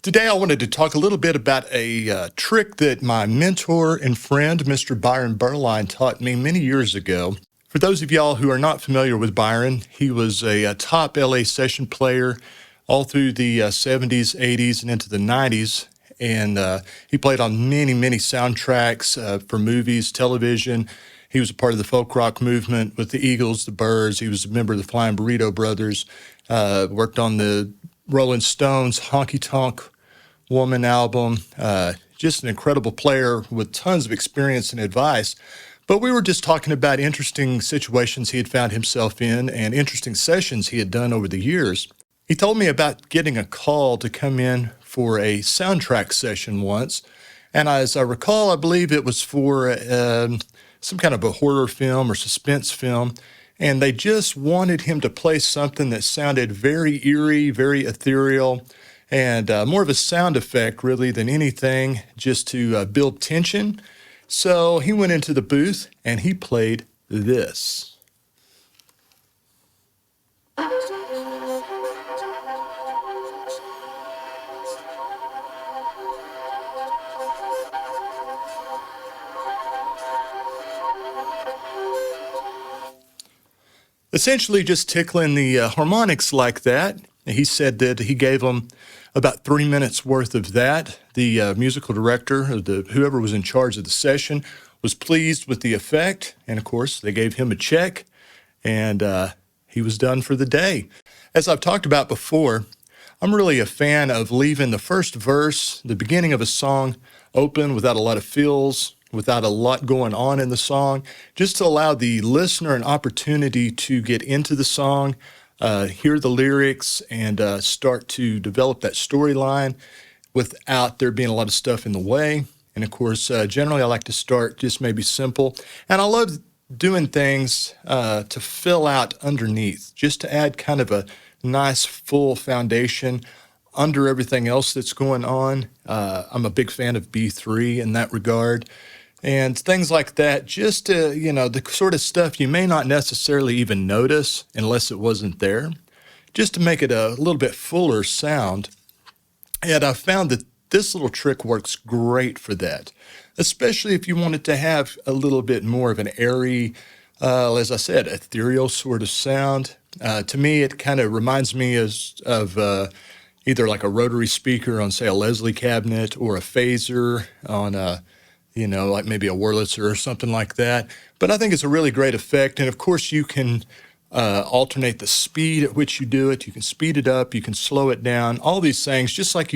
Today, I wanted to talk a little bit about a trick that my mentor and friend, Mr. Byron Berline, taught me many years ago. For those of y'all who are not familiar with Byron, he was a top LA session player all through the 70s, 80s, and into the 90s. And he played on many, many soundtracks for movies, television. He was a part of the folk rock movement with the Eagles, the Byrds. He was a member of the Flying Burrito Brothers, worked on the Rolling Stones, Honky Tonk Woman album. Just an incredible player with tons of experience and advice. But we were just talking about interesting situations he had found himself in and interesting sessions he had done over the years. He told me about getting a call to come in for a soundtrack session once. And as I recall, I believe it was for some kind of a horror film or suspense film. And they just wanted him to play something that sounded very eerie, very ethereal, and more of a sound effect really than anything, just to build tension. So he went into the booth and he played this. Essentially just tickling the harmonics like that. He said that he gave them about 3 minutes worth of that. The musical director, or whoever was in charge of the session, was pleased with the effect. And of course, they gave him a check and he was done for the day. As I've talked about before, I'm really a fan of leaving the first verse, the beginning of a song, open without a lot of fills, without a lot going on in the song, just to allow the listener an opportunity to get into the song, hear the lyrics, and start to develop that storyline without there being a lot of stuff in the way. And of course, generally I like to start just maybe simple. And I love doing things to fill out underneath, just to add kind of a nice full foundation under everything else that's going on. I'm a big fan of B3 in that regard. And things like that, just to, the sort of stuff you may not necessarily even notice unless it wasn't there, just to make it a little bit fuller sound. And I found that this little trick works great for that, especially if you wanted to have a little bit more of an airy, as I said, ethereal sort of sound. To me, it kind of reminds me of either like a rotary speaker on, say, a Leslie cabinet, or a phaser on a like maybe a Wurlitzer or something like that. But I think it's a really great effect. And of course, you can alternate the speed at which you do it. You can speed it up, you can slow it down, all these things, just like you